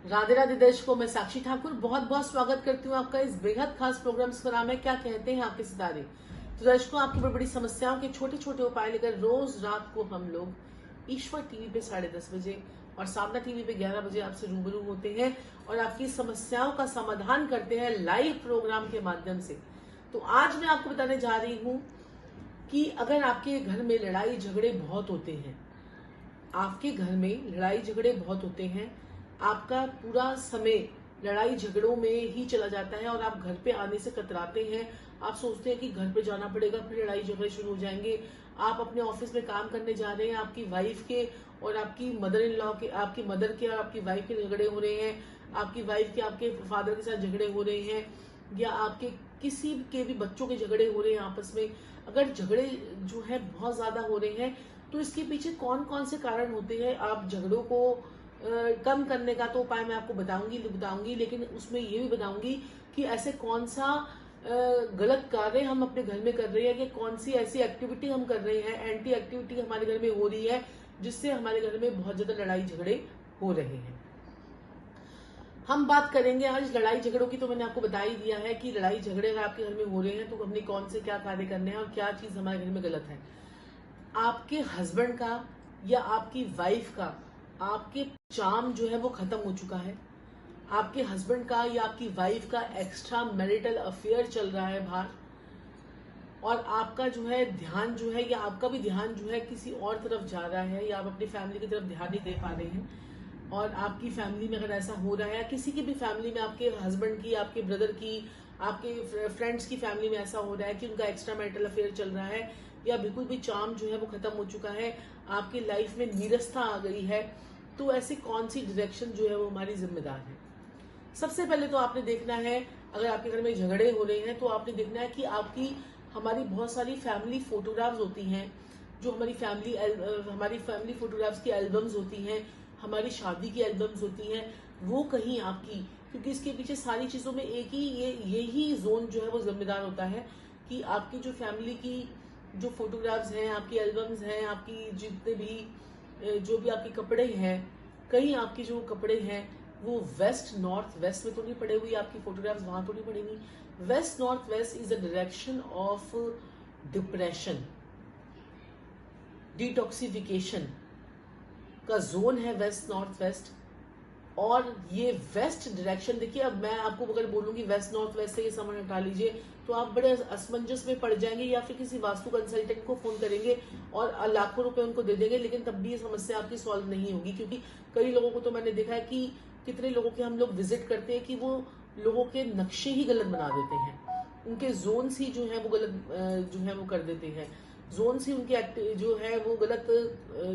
राधे राधे दर्शकों, मैं साक्षी ठाकुर बहुत बहुत स्वागत करती हूँ आपका इस बेहद खास प्रोग्राम का नाम है क्या कहते हैं आपके सितारे। तो दर्शकों, आपकी बड़ी बड़ी समस्याओं के छोटे छोटे उपाय लेकर रोज रात को हम लोग ईश्वर टीवी पे 10:30 बजे और साधना टीवी पे 11 बजे आपसे रूबरू होते हैं और आपकी समस्याओं का समाधान करते हैं लाइव प्रोग्राम के माध्यम से। तो आज मैं आपको बताने जा रही हूँ कि अगर आपके घर में लड़ाई झगड़े बहुत होते हैं, आपके घर में लड़ाई झगड़े बहुत होते हैं, आपका पूरा समय लड़ाई झगड़ों में ही चला जाता है और आप घर पे आने से कतराते हैं। आप सोचते हैं कि घर पे जाना पड़ेगा, फिर लड़ाई झगड़े शुरू हो जाएंगे। आप अपने ऑफिस में काम करने जा रहे हैं, आपकी वाइफ के और आपकी मदर इन लॉ के, आपकी मदर के और आपकी वाइफ के झगड़े हो रहे हैं, आपकी वाइफ के आपके फादर के साथ झगड़े हो रहे हैं, या आपके किसी के भी बच्चों के झगड़े हो रहे हैं आपस में। अगर झगड़े जो है बहुत ज्यादा हो रहे हैं तो इसके पीछे कौन कौन से कारण होते हैं। आप झगड़ों को कम करने का तो उपाय मैं आपको बताऊंगी, लेकिन उसमें ये भी बताऊंगी कि ऐसे कौन सा गलत कार्य हम अपने घर में कर रहे हैं, कि कौन सी ऐसी एक्टिविटी हम कर रहे हैं, एंटी एक्टिविटी हमारे घर में हो रही है, जिससे हमारे घर में बहुत ज्यादा लड़ाई झगड़े हो रहे हैं। हम बात करेंगे आज लड़ाई झगड़ों की। तो मैंने आपको बता ही दिया है कि लड़ाई झगड़े अगर आपके घर में हो रहे हैं तो हमने कौन से क्या कार्य करने हैं और क्या चीज हमारे घर में गलत है। आपके हस्बैंड का या आपकी वाइफ का आपके चार्म जो है वो खत्म हो चुका है। आपके हस्बैंड का या आपकी वाइफ का एक्स्ट्रा मैरिटल अफेयर चल रहा है बाहर, और आपका जो है ध्यान जो है, या आपका भी ध्यान जो है किसी और तरफ जा रहा है, या आप अपनी फैमिली की तरफ ध्यान नहीं दे पा रहे हैं। और आपकी फैमिली में अगर ऐसा हो रहा है, या किसी की भी फैमिली में, आपके हस्बैंड की, आपके ब्रदर की, आपके फ्रेंड्स की फैमिली में ऐसा हो रहा है कि उनका एक्स्ट्रा मैरिटल अफेयर चल रहा है, या बिल्कुल भी चार्म जो है वो खत्म हो चुका है, आपकी लाइफ में नीरसता आ गई है, तो ऐसी कौन सी डायरेक्शन जो है वो हमारी जिम्मेदार है। सबसे पहले तो आपने देखना है, अगर आपके घर में झगड़े हो रहे हैं तो आपने देखना है कि आपकी हमारी बहुत सारी फैमिली फोटोग्राफ्स होती हैं, जो हमारी फैमिली फोटोग्राफ्स की एल्बम्स होती हैं, हमारी शादी की एल्बम्स होती हैं, वो कहीं आपकी, क्योंकि इसके पीछे सारी चीजों में एक ही यही जोन जो है वो जिम्मेदार होता है कि आपकी जो फैमिली की जो फोटोग्राफ्स हैं, आपकी एल्बम्स हैं, आपकी जितने भी जो भी आपके कपड़े हैं, कहीं आपके जो कपड़े हैं वो वेस्ट नॉर्थ वेस्ट में तो नहीं पड़े हुई, आपकी फोटोग्राफ्स वहां तो नहीं पड़ेंगी। Waste north west is a direction of depression, detoxification का जोन है वेस्ट नॉर्थ वेस्ट। और ये वेस्ट डायरेक्शन देखिए, अब मैं आपको अगर बोलूंगी वेस्ट नॉर्थ वेस्ट से ये समझ हटा लीजिए तो आप बड़े असमंजस में पड़ जाएंगे, या फिर किसी वास्तु कंसल्टेंट को फोन करेंगे और लाखों रुपए उनको दे देंगे, लेकिन तब भी ये समस्या आपकी सॉल्व नहीं होगी। क्योंकि कई लोगों को तो मैंने देखा है कि कितने लोगों के हम लोग विजिट करते हैं कि वो लोगों के नक्शे ही गलत बना देते हैं, उनके जोन्स ही जो है वो गलत जो है वो कर देते हैं, जोन्स ही उनके जो है वो गलत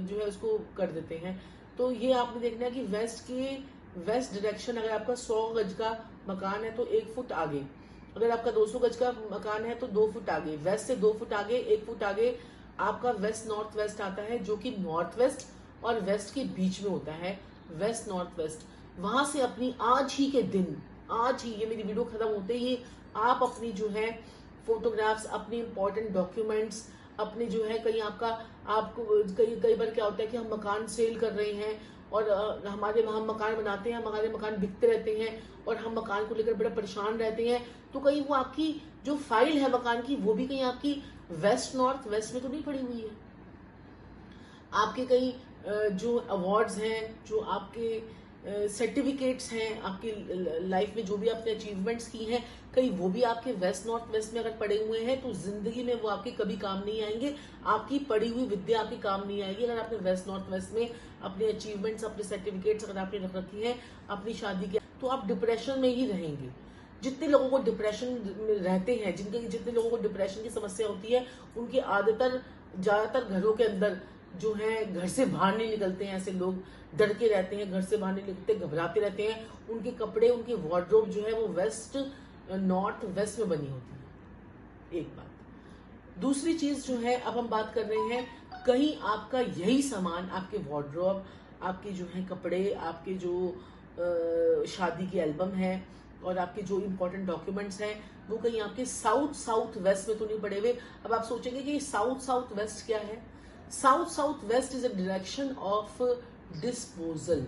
जो है उसको कर देते हैं। तो ये आपने देखना है कि वेस्ट डायरेक्शन, अगर आपका 100 गज का मकान है तो 1 फुट आगे, अगर आपका 200 गज का मकान है तो 2 फुट आगे, वेस्ट से 2 फुट आगे, 1 फुट आगे आपका वेस्ट नॉर्थ वेस्ट आता है, जो कि नॉर्थ वेस्ट और वेस्ट के बीच में होता है, वेस्ट नॉर्थ वेस्ट। वहां से अपनी आज ही के दिन, आज ही ये मेरी वीडियो खत्म होते ही आप अपनी जो है फोटोग्राफ्स, अपनी इंपॉर्टेंट डॉक्यूमेंट्स, अपने जो है कहीं आपका, आपको कई बार क्या होता है कि हम मकान सेल कर रहे हैं और हम मकान बनाते हैं, हमारे मकान बिकते रहते हैं और हम मकान को लेकर बड़ा परेशान रहते हैं, तो कहीं वो आपकी जो फाइल है मकान की वो भी कहीं आपकी वेस्ट नॉर्थ वेस्ट में तो नहीं पड़ी हुई है। आपके कई जो अवार्ड्स हैं, जो आपके सर्टिफिकेट्स हैं, आपकी लाइफ में जो भी आपने अचीवमेंट्स की हैं, कहीं वो भी आपके वेस्ट नॉर्थ वेस्ट में अगर पड़े हुए हैं तो जिंदगी में वो आपके कभी काम नहीं आएंगे। आपकी पड़ी हुई विद्या आपकी काम नहीं आएगी अगर आपने वेस्ट नॉर्थ वेस्ट में अपने अचीवमेंट्स, अपने सर्टिफिकेट्स अगर आपने रख रखी है अपनी शादी के, तो आप डिप्रेशन में ही रहेंगे। जितने लोगों को डिप्रेशन में रहते हैं, जितने लोगों को डिप्रेशन की समस्या होती है, उनके ज्यादातर घरों के अंदर जो है घर से बाहर नहीं निकलते हैं, ऐसे लोग डर के रहते हैं, घर से बाहर नहीं निकलते, घबराते रहते हैं, उनके कपड़े, उनकी वार्डरोब जो है वो वेस्ट नॉर्थ वेस्ट में बनी होती है। एक बात। दूसरी चीज जो है, अब हम बात कर रहे हैं, कहीं आपका यही सामान, आपके वार्डरोब, आपके जो है कपड़े, आपके जो शादी की एल्बम है और आपके जो इंपॉर्टेंट डॉक्यूमेंट्स हैं, वो कहीं आपके साउथ वेस्ट में तो नहीं पड़े हुए। अब आप सोचेंगे कि साउथ वेस्ट क्या है। South west is a direction of disposal.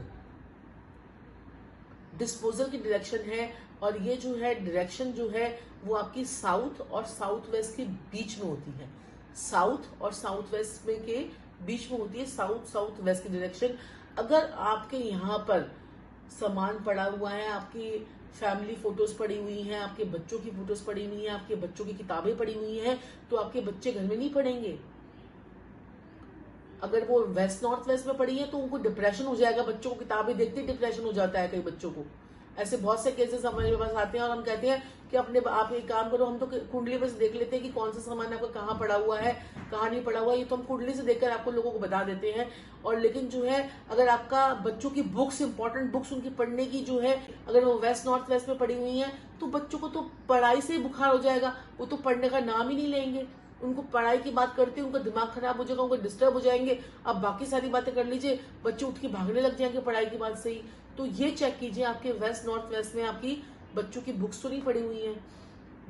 Disposal की डायरेक्शन है, और ये जो है डायरेक्शन जो है वो आपकी साउथ और साउथ वेस्ट के बीच में होती है। साउथ और साउथ वेस्ट में के बीच में होती है साउथ साउथ वेस्ट की डायरेक्शन। अगर आपके यहाँ पर सामान पड़ा हुआ है, आपकी फैमिली फोटोज पड़ी हुई हैं, आपके बच्चों की फोटोज पड़ी हुई हैं, आपके बच्चों की किताबें पड़ी हुई हैं, तो आपके बच्चे घर में नहीं पढ़ेंगे। अगर वो वेस्ट नॉर्थ वेस्ट में पढ़ी है तो उनको डिप्रेशन हो जाएगा। बच्चों को किताबें देखते ही डिप्रेशन हो जाता है कई बच्चों को। ऐसे बहुत से केसेस हमारे पास आते हैं और हम कहते हैं कि अपने आप एक काम करो, हम तो कुंडली बस देख लेते हैं कि कौन सा सामान आपका कहाँ पड़ा हुआ है, कहाँ नहीं पड़ा हुआ है, ये तो हम कुंडली से देखकर आपको लोगों को बता देते हैं। और लेकिन जो है अगर आपका बच्चों की बुक्स, इंपॉर्टेंट बुक्स उनकी पढ़ने की जो है, अगर वो वेस्ट नॉर्थ वेस्ट में पड़ी हुई है तो बच्चों को तो पढ़ाई से बुखार हो जाएगा, वो तो पढ़ने का नाम ही नहीं लेंगे। उनको पढ़ाई की बात करते हैं उनका दिमाग खराब हो जाएगा, उनको डिस्टर्ब हो जाएंगे। अब बाकी सारी बातें कर लीजिए, बच्चे उठ के भागने लग जाएंगे पढ़ाई की बात से ही। तो ये चेक कीजिए आपके वेस्ट नॉर्थ वेस्ट में आपकी बच्चों की बुक्स तो नहीं पड़ी हुई है।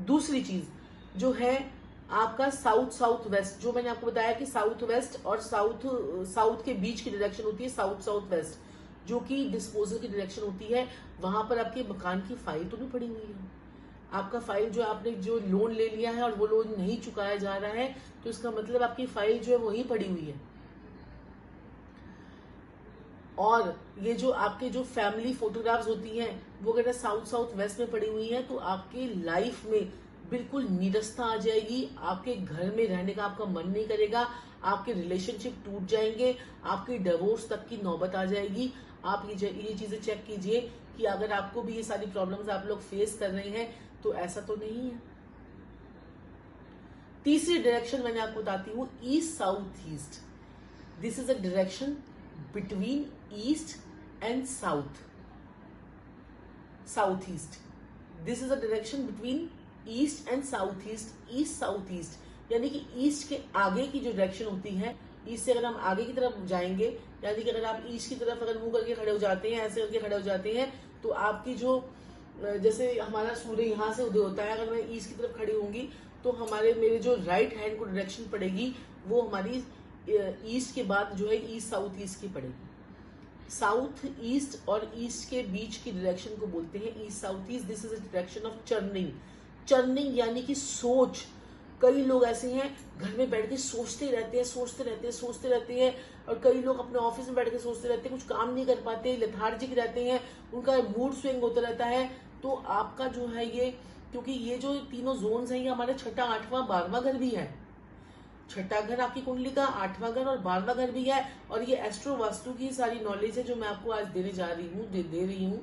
दूसरी चीज जो है आपका साउथ साउथ वेस्ट, जो मैंने आपको बताया कि साउथ वेस्ट और साउथ के बीच की डायरेक्शन होती है साउथ साउथ वेस्ट, जो कि डिस्पोजल की डायरेक्शन होती है। वहां पर आपके मकान की फाइल तो नहीं पड़ी हुई है। आपका फाइल जो आपने जो लोन ले लिया है और वो लोन नहीं चुकाया जा रहा है, तो इसका मतलब आपकी फाइल जो है वही पड़ी हुई है। और ये जो आपके जो फैमिली फोटोग्राफ्स होती हैं वो अगर साउथ साउथ वेस्ट में पड़ी हुई है तो आपकी लाइफ में बिल्कुल नीरसता आ जाएगी। आपके घर में रहने का आपका मन नहीं करेगा, आपके रिलेशनशिप टूट जाएंगे, आपकी डिवोर्स तक की नौबत आ जाएगी। आप ये चीजें चेक कीजिए कि अगर आपको भी ये सारी प्रॉब्लम्स आप लोग फेस कर रहे हैं तो ऐसा तो नहीं है। तीसरी डायरेक्शन मैंने आपको बताती हूँ east south east. This is a direction between east and south south east. This is a direction between east and south east. East south east यानी कि ईस्ट के आगे की जो डायरेक्शन होती है, ईस्ट से अगर हम आगे की तरफ जाएंगे, यानी कि अगर आप ईस्ट की तरफ अगर मुंह करके खड़े हो जाते हैं, ऐसे करके खड़े हो जाते हैं, तो आपकी जो जैसे हमारा सूर्य यहाँ से उदय होता है, अगर मैं ईस्ट की तरफ खड़ी होंगी तो मेरे जो राइट हैंड को डायरेक्शन पड़ेगी वो हमारी ईस्ट के बाद जो है ईस्ट साउथ ईस्ट की पड़ेगी। साउथ ईस्ट और ईस्ट के बीच की डायरेक्शन को बोलते हैं east south east. This is a direction of churning. Churning यानी कि सोच। कई लोग ऐसे हैं घर में बैठ के सोचते रहते हैं, और कई लोग अपने ऑफिस में बैठ के सोचते रहते हैं, कुछ काम नहीं कर पाते, लेथार्जिक रहते हैं, उनका मूड स्विंग होता रहता है। तो आपका जो है ये, क्योंकि ये जो तीनों जोन्स हैं ये हमारे छठा, आठवां, 12वां घर भी है। छठा घर आपकी कुंडली का, 8वां घर और 12वां घर भी है। और ये एस्ट्रो वास्तु की सारी नॉलेज है जो मैं आपको आज देने जा रही हूँ, दे रही हूँ।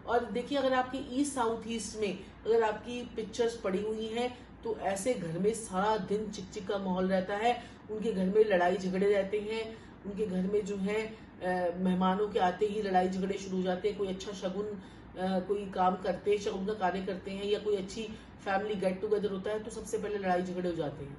और देखिए अगर आपकी ईस्ट साउथ ईस्ट में अगर आपकी पिक्चर्स पड़ी हुई हैं तो ऐसे घर में सारा दिन चिकचिक का माहौल रहता है। उनके घर में लड़ाई झगड़े रहते हैं, उनके घर में जो है मेहमानों के आते ही लड़ाई झगड़े शुरू हो जाते हैं। कोई अच्छा शगुन कोई काम करते हैं, शगुन का कार्य करते हैं, या कोई अच्छी फैमिली गेट टुगेदर होता है तो सबसे पहले लड़ाई झगड़े हो जाते हैं।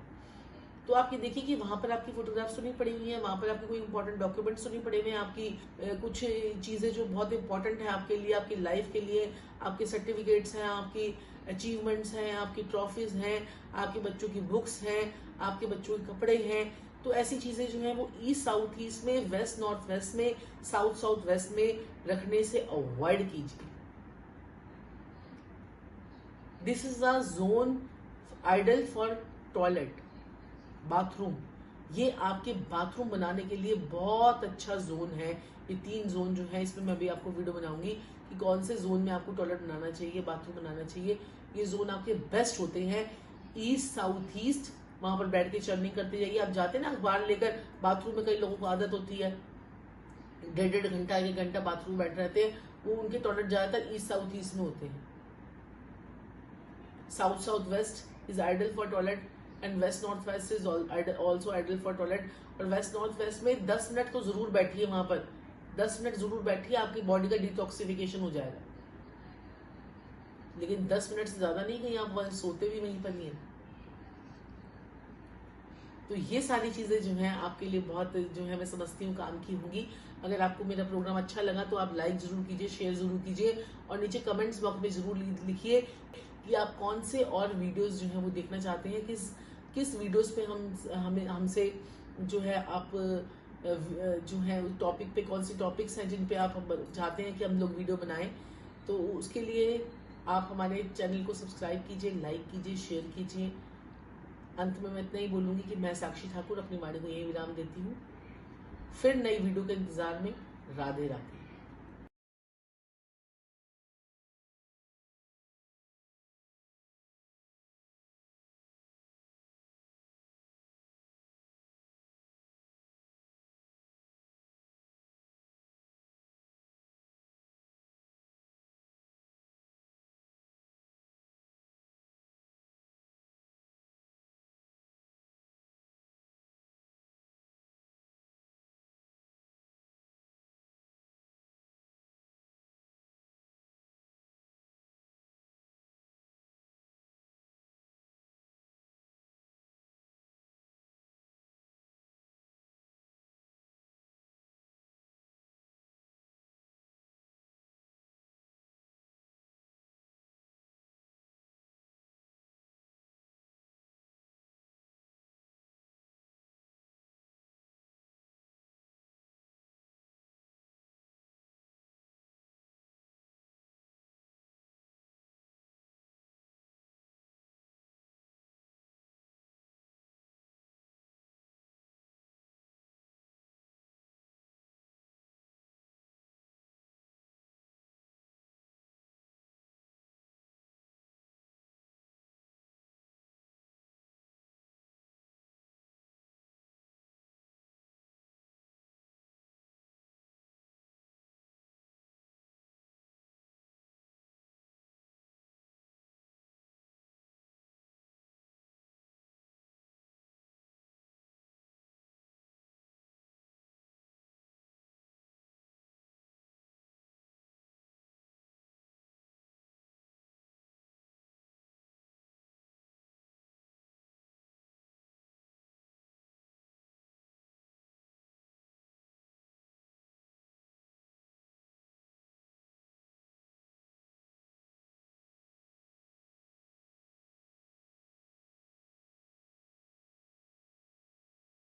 तो आप ये देखिए कि वहां पर आपकी फोटोग्राफ्स तो नहीं पड़ी हुई है, वहां पर आपके कोई इंपॉर्टेंट डॉक्यूमेंट्स तो नहीं पड़े हुए हैं, आपकी कुछ चीजें जो बहुत इंपॉर्टेंट है आपके लिए, आपकी लाइफ के लिए, आपके सर्टिफिकेट्स हैं, आपकी अचीवमेंट्स हैं, आपकी ट्रॉफीज हैं, आपके बच्चों की बुक्स हैं, आपके बच्चों के कपड़े हैं। तो ऐसी चीजें जो है वो ईस्ट साउथ ईस्ट में, वेस्ट नॉर्थ वेस्ट में, साउथ साउथ वेस्ट में रखने से अवॉइड कीजिए। This is a zone ideal for toilet, bathroom. ये आपके बाथरूम बनाने के लिए बहुत अच्छा जोन है। ये 3 जोन जो है, इसमें मैं भी आपको वीडियो बनाऊंगी कि कौन से जोन में आपको टॉयलेट बनाना चाहिए, बाथरूम बनाना चाहिए। ये जोन आपके बेस्ट होते हैं ईस्ट साउथ ईस्ट। वहां पर बैठ के चर्निंग करते जाइए। आप जाते हैं ना अखबार लेकर बाथरूम में, कई लोगों को आदत होती है 1.5 घंटा 1 घंटा बाथरूम बैठ रहते हैं, वो उनके टॉयलेट ज्यादातर ईस्ट साउथ ईस्ट में होते हैं। South south west is ideal for toilet and west north west is also ideal for toilet. और वेस्ट नॉर्थ वेस्ट में 10 मिनट तो जरूर बैठिए, वहां पर 10 मिनट जरूर बैठिए, आपकी बॉडी का डिटॉक्सिफिकेशन हो जाएगा। लेकिन 10 मिनट से ज्यादा नहीं, कहीं आप सोते भी वहीं पर नहीं है। तो ये सारी चीजें जो हैं आपके लिए बहुत जो है मैं समझती हूँ काम की होंगी। अगर आपको मेरा प्रोग्राम अच्छा लगा तो आप लाइक जरूर कीजिए, शेयर जरूर कीजिए, और नीचे कमेंट्स बॉक्स में जरूर लिखिए कि आप कौन से और वीडियोस जो है वो देखना चाहते हैं, किस वीडियोस पे हमसे जो है आप जो है टॉपिक पे, कौन सी टॉपिक्स हैं जिन पे आप चाहते हैं कि हम लोग वीडियो बनाएं। तो उसके लिए आप हमारे चैनल को सब्सक्राइब कीजिए, लाइक कीजिए, शेयर कीजिए। अंत में मैं इतना ही बोलूंगी कि मैं साक्षी ठाकुर अपनी वाणी को यही विराम देती हूँ। फिर नई वीडियो के इंतजार में। राधे राधे।